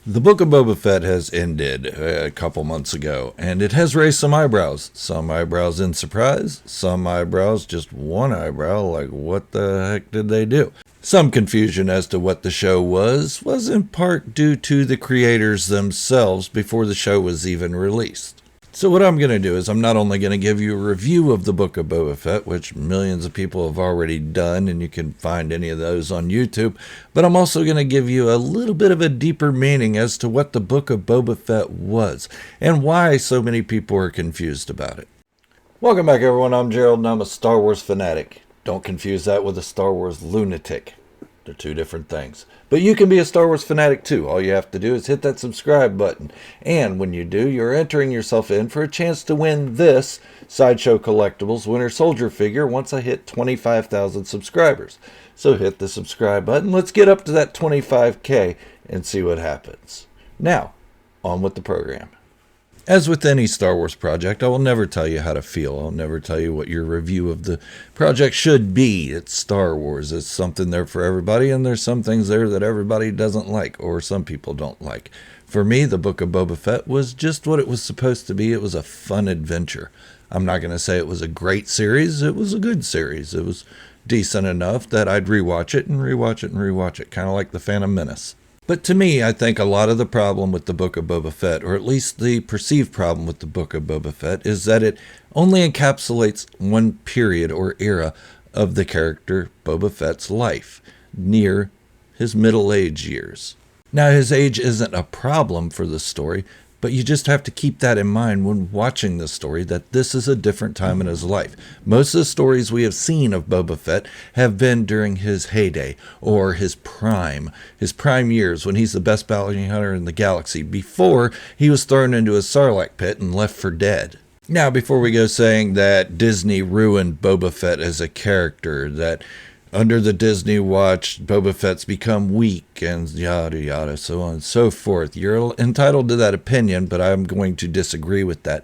The Book of Boba Fett has ended a couple months ago, and it has raised some eyebrows. Some eyebrows in surprise, some eyebrows just one eyebrow, like what the heck did they do? Some confusion as to what the show was in part due to the creators themselves before the show was even released. So what I'm going to do is I'm not only going to give you a review of the Book of Boba Fett, which millions of people have already done, and you can find any of those on YouTube, but I'm also going to give you a little bit of a deeper meaning as to what the Book of Boba Fett was, and why so many people are confused about it. Welcome back, everyone. I'm Gerald, and I'm a Star Wars fanatic. Don't confuse that with a Star Wars lunatic. They're two different things. But you can be a Star Wars fanatic too. All you have to do is hit that subscribe button. And when you do, you're entering yourself in for a chance to win this Sideshow Collectibles Winter Soldier figure once I hit 25,000 subscribers. So hit the subscribe button. Let's get up to that 25K and see what happens. Now, on with the program. As with any Star Wars project, I will never tell you how to feel. I'll never tell you what your review of the project should be. It's Star Wars. It's something there for everybody, and there's some things there that everybody doesn't like, or some people don't like. For me, the Book of Boba Fett was just what it was supposed to be. It was a fun adventure. I'm not going to say it was a great series. It was a good series. It was decent enough that I'd rewatch it and rewatch it and rewatch it, kind of like The Phantom Menace. But to me, I think a lot of the problem with the Book of Boba Fett, or at least the perceived problem with the Book of Boba Fett, is that it only encapsulates one period or era of the character Boba Fett's life, near his middle-age years. Now, his age isn't a problem for the story, but you just have to keep that in mind when watching the story, that this is a different time in his life. Most of the stories we have seen of Boba Fett have been during his heyday, or his prime years, when he's the best bounty hunter in the galaxy, before he was thrown into a Sarlacc pit and left for dead. Now, before we go saying that Disney ruined Boba Fett as a character, that under the Disney watch, Boba Fett's become weak, and yada yada, so on and so forth. You're entitled to that opinion, but I'm going to disagree with that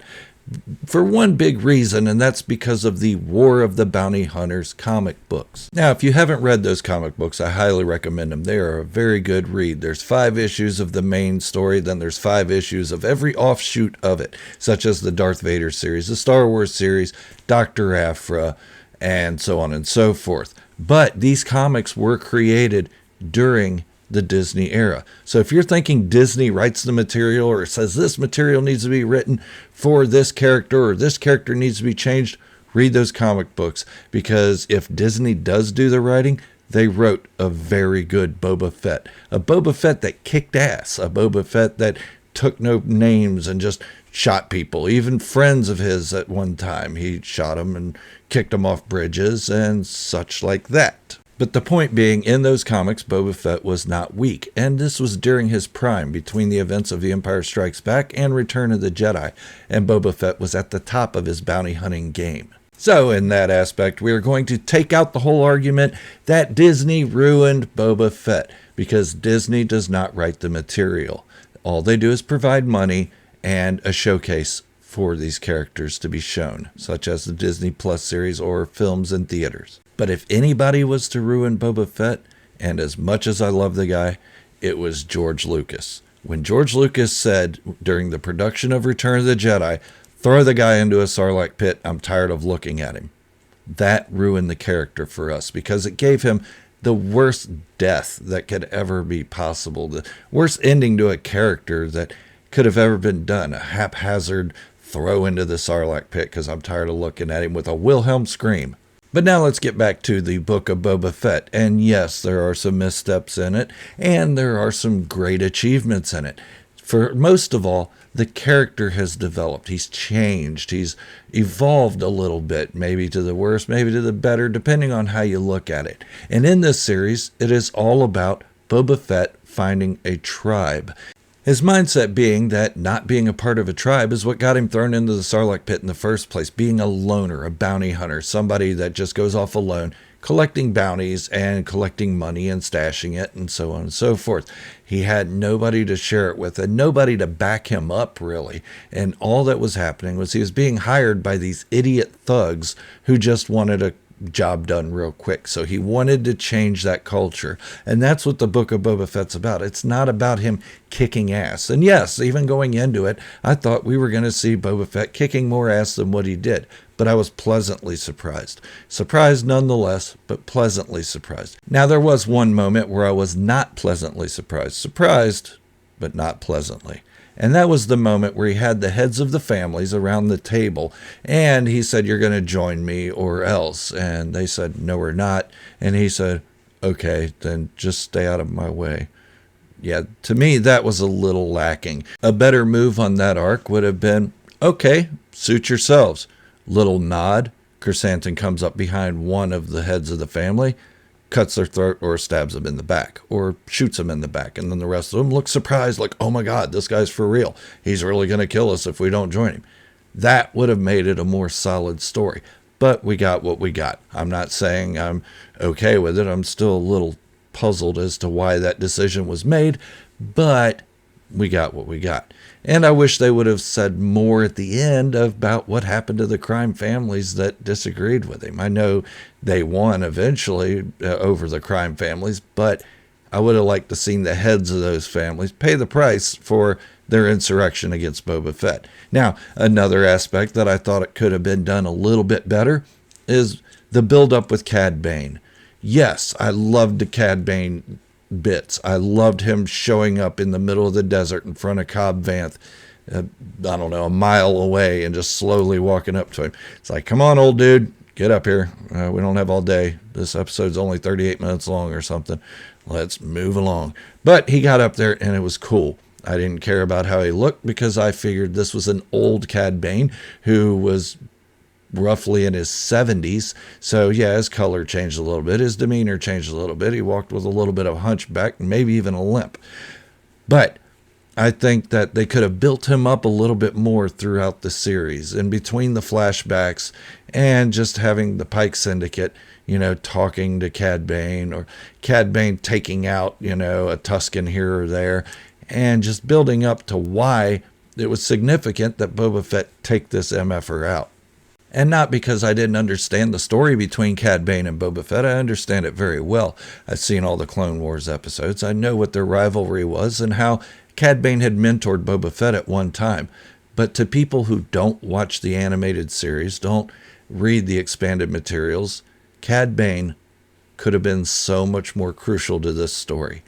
for one big reason, and that's because of the War of the Bounty Hunters comic books. Now, if you haven't read those comic books, I highly recommend them. They are a very good read. There's 5 issues of the main story, then there's 5 issues of every offshoot of it, such as the Darth Vader series, the Star Wars series, Dr. Aphra, and so on and so forth. But these comics were created during the Disney era. So if you're thinking Disney writes the material or says this material needs to be written for this character or this character needs to be changed, read those comic books, because if Disney does do the writing, they wrote a very good Boba Fett. A Boba Fett that kicked ass. A Boba Fett that took no names and just shot people. Even friends of his at one time, he shot them and kicked them off bridges and such like that. But the point being, in those comics, Boba Fett was not weak, and this was during his prime, between the events of The Empire Strikes Back and Return of the Jedi, and Boba Fett was at the top of his bounty hunting game. So in that aspect, we are going to take out the whole argument that Disney ruined Boba Fett, because Disney does not write the material. All they do is provide money and a showcase for these characters to be shown, such as the Disney Plus series or films in theaters. But if anybody was to ruin Boba Fett, and as much as I love the guy, it was George Lucas. When George Lucas said during the production of Return of the Jedi, throw the guy into a Sarlacc pit, I'm tired of looking at him. That ruined the character for us, because it gave him the worst death that could ever be possible, the worst ending to a character that could have ever been done, a haphazard throw into the Sarlacc pit because I'm tired of looking at him with a Wilhelm scream. But now let's get back to the Book of Boba Fett. And yes, there are some missteps in it, and there are some great achievements in it. For most of all, the character has developed. He's changed. He's evolved a little bit, maybe to the worse, maybe to the better, depending on how you look at it. And in this series, it is all about Boba Fett finding a tribe. His mindset being that not being a part of a tribe is what got him thrown into the Sarlacc pit in the first place. Being a loner, a bounty hunter, somebody that just goes off alone, collecting bounties and collecting money and stashing it and so on and so forth. He had nobody to share it with and nobody to back him up, really. And all that was happening was he was being hired by these idiot thugs who just wanted a job done real quick. So he wanted to change that culture. And that's what the Book of Boba Fett's about. It's not about him kicking ass. And yes, even going into it, I thought we were going to see Boba Fett kicking more ass than what he did. But I was pleasantly surprised. Surprised nonetheless, but pleasantly surprised. Now, there was one moment where I was not pleasantly surprised. Surprised, but not pleasantly. And that was the moment where he had the heads of the families around the table, and he said, "You're going to join me or else." And they said, "No, we're not." And he said, "Okay, then just stay out of my way." Yeah, to me, that was a little lacking. A better move on that arc would have been, "Okay, suit yourselves." Little nod. Chrysanthemum comes up behind one of the heads of the family, cuts their throat or stabs them in the back or shoots them in the back. And then the rest of them look surprised like, "Oh my God, this guy's for real. He's really going to kill us if we don't join him." That would have made it a more solid story. But we got what we got. I'm not saying I'm okay with it. I'm still a little puzzled as to why that decision was made, but we got what we got. And I wish they would have said more at the end about what happened to the crime families that disagreed with him. I know they won eventually over the crime families, but I would have liked to seen the heads of those families pay the price for their insurrection against Boba Fett. Now, another aspect that I thought it could have been done a little bit better is the build-up with Cad Bane. Yes, I loved the Cad Bane bits. I loved him showing up in the middle of the desert in front of Cobb Vanth, I don't know, a mile away, and just slowly walking up to him. It's like, "Come on, old dude, get up here. We don't have all day. This episode's only 38 minutes long or something. Let's move along." But he got up there, and it was cool. I didn't care about how he looked because I figured this was an old Cad Bane who was roughly in his 70s. So yeah, his color changed a little bit. His demeanor changed a little bit. He walked with a little bit of a hunchback, maybe even a limp. But I think that they could have built him up a little bit more throughout the series, in between the flashbacks and just having the Pike Syndicate, talking to Cad Bane, or Cad Bane taking out, a Tusken here or there, and just building up to why it was significant that Boba Fett take this MFer out. And not because I didn't understand the story between Cad Bane and Boba Fett. I understand it very well. I've seen all the Clone Wars episodes. I know what their rivalry was and how Cad Bane had mentored Boba Fett at one time. But to people who don't watch the animated series, don't read the expanded materials, Cad Bane could have been so much more crucial to this story.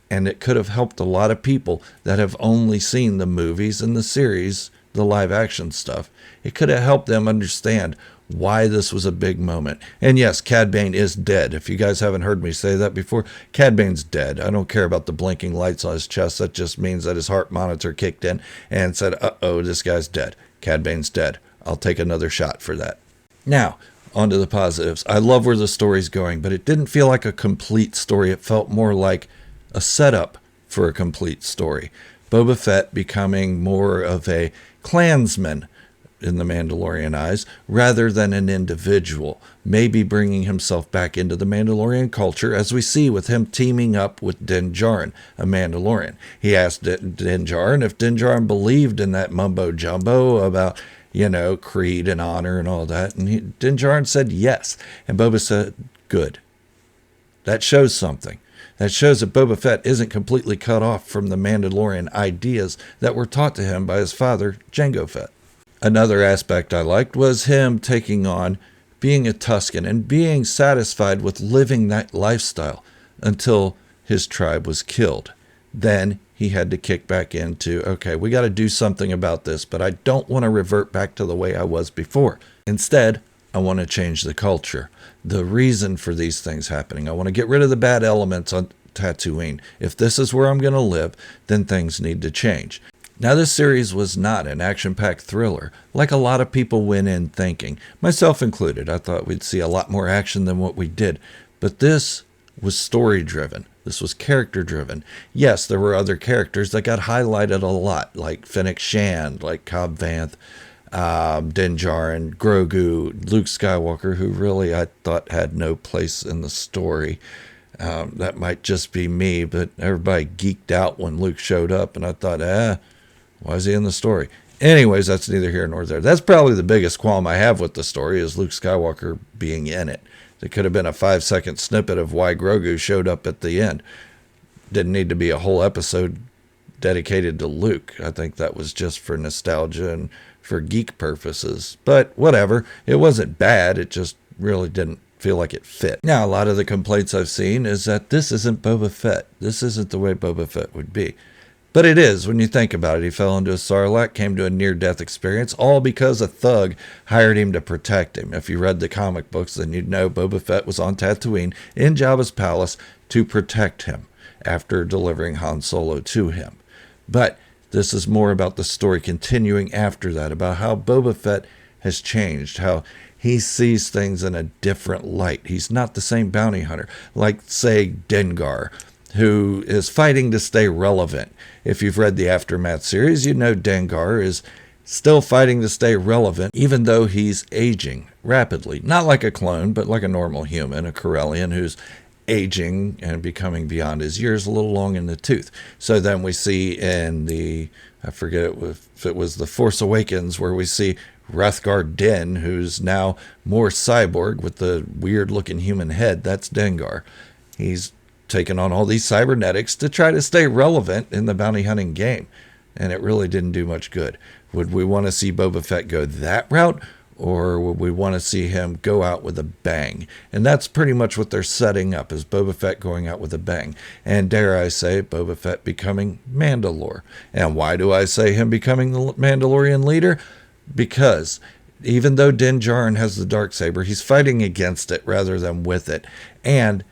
And it could have helped a lot of people that have only seen the movies and the series, the live action stuff. It could have helped them understand why this was a big moment. And yes, Cad Bane is dead. If you guys haven't heard me say that before, Cad Bane's dead. I don't care about the blinking lights on his chest. That just means that his heart monitor kicked in and said, "Uh-oh, this guy's dead. Cad Bane's dead. I'll take another shot for that." Now, on to the positives. I love where the story's going, but it didn't feel like a complete story. It felt more like a setup for a complete story. Boba Fett becoming more of a clansman in the Mandalorian eyes, rather than an individual, maybe bringing himself back into the Mandalorian culture, as we see with him teaming up with Din Djarin, a Mandalorian. He asked Din Djarin if Din Djarin believed in that mumbo-jumbo about, creed and honor and all that, and Din Djarin said yes, and Boba said, "Good." That shows something. That shows that Boba Fett isn't completely cut off from the Mandalorian ideas that were taught to him by his father, Jango Fett. Another aspect I liked was him taking on being a Tusken and being satisfied with living that lifestyle until his tribe was killed. Then he had to kick back into, okay, we got to do something about this, but I don't want to revert back to the way I was before. Instead, I want to change the culture, the reason for these things happening. I want to get rid of the bad elements on Tatooine. If this is where I'm going to live, then things need to change. Now, this series was not an action-packed thriller, like a lot of people went in thinking, myself included. I thought we'd see a lot more action than what we did, but this was story-driven. This was character-driven. Yes, there were other characters that got highlighted a lot, like Fennec Shand, like Cobb Vanth, Din Djarin, Grogu, Luke Skywalker, who really I thought had no place in the story. That might just be me, but everybody geeked out when Luke showed up, and I thought, why is he in the story? Anyways, that's neither here nor there. That's probably the biggest qualm I have with the story, is Luke Skywalker being in it. It could have been a 5-second snippet of why Grogu showed up at the end. Didn't need to be a whole episode dedicated to Luke. I think that was just for nostalgia and for geek purposes. But whatever. It wasn't bad. It just really didn't feel like it fit. Now, a lot of the complaints I've seen is that this isn't Boba Fett. This isn't the way Boba Fett would be. But it is when you think about it. He fell into a sarlacc, came to a near-death experience, all because a thug hired him to protect him. If you read the comic books, then you'd know Boba Fett was on Tatooine in Jabba's palace to protect him after delivering Han Solo to him. But this is more about the story continuing after that, about how Boba Fett has changed, how he sees things in a different light. He's not the same bounty hunter, like, say, Dengar, who is fighting to stay relevant. If you've read the Aftermath series, you know Dengar is still fighting to stay relevant, even though he's aging rapidly. Not like a clone, but like a normal human, a Corellian who's aging and becoming beyond his years, a little long in the tooth. So then we see in I forget if it was The Force Awakens, where we see Rathgar Din, who's now more cyborg with the weird-looking human head. That's Dengar. He's taken on all these cybernetics to try to stay relevant in the bounty hunting game, and it really didn't do much good. Would we want to see Boba Fett go that route, or would we want to see him go out with a bang? And that's pretty much what they're setting up, is Boba Fett going out with a bang. And dare I say, Boba Fett becoming Mandalore. And why do I say him becoming the Mandalorian leader? Because even though Din Djarin has the Darksaber, he's fighting against it rather than with it. And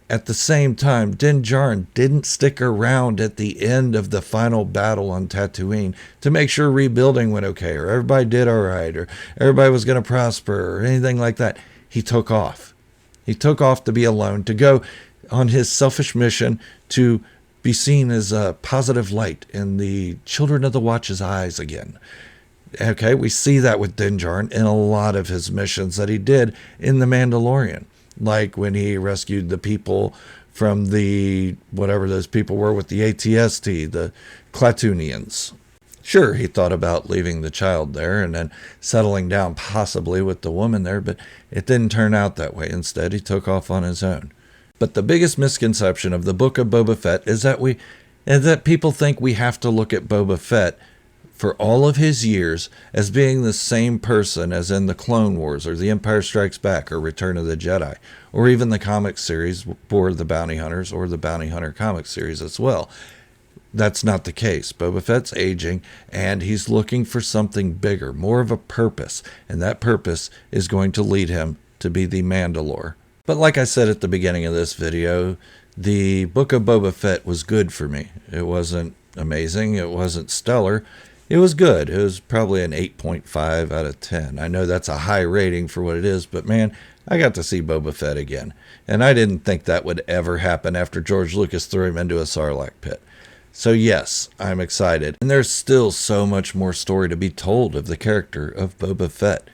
at the same time, Din Djarin didn't stick around at the end of the final battle on Tatooine to make sure rebuilding went okay, or everybody did all right, or everybody was going to prosper, or anything like that. He took off. He took off to be alone, to go on his selfish mission to be seen as a positive light in the Children of the Watch's eyes again. Okay, we see that with Din Djarin in a lot of his missions that he did in The Mandalorian. Like when he rescued the people from the, whatever those people were with the ATST, the Klatooinians. Sure, he thought about leaving the child there and then settling down possibly with the woman there, but it didn't turn out that way. Instead, he took off on his own. But the biggest misconception of the Book of Boba Fett is that people think we have to look at Boba Fett for all of his years as being the same person as in the Clone Wars or The Empire Strikes Back or Return of the Jedi, or even the comic series for the Bounty Hunters or the Bounty Hunter comic series as well. That's not the case. Boba Fett's aging, and he's looking for something bigger, more of a purpose, and that purpose is going to lead him to be the Mandalore. But like I said at the beginning of this video, the Book of Boba Fett was good for me. It wasn't amazing, it wasn't stellar. It was good. It was probably an 8.5 out of 10. I know that's a high rating for what it is, but man, I got to see Boba Fett again. And I didn't think that would ever happen after George Lucas threw him into a sarlacc pit. So yes, I'm excited. And there's still so much more story to be told of the character of Boba Fett.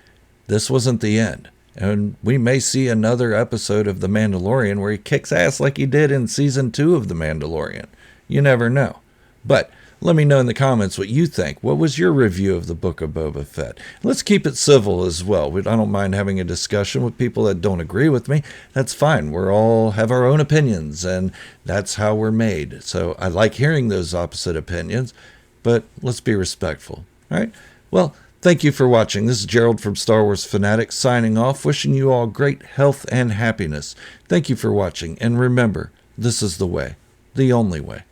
This wasn't the end. And we may see another episode of The Mandalorian where he kicks ass like he did in Season 2 of The Mandalorian. You never know. But let me know in the comments what you think. What was your review of the Book of Boba Fett? Let's keep it civil as well. I don't mind having a discussion with people that don't agree with me. That's fine. We all have our own opinions, and that's how we're made. So I like hearing those opposite opinions, but let's be respectful. All right? Well, thank you for watching. This is Gerald from Star Wars Fanatics signing off, wishing you all great health and happiness. Thank you for watching, and remember, this is the way, the only way.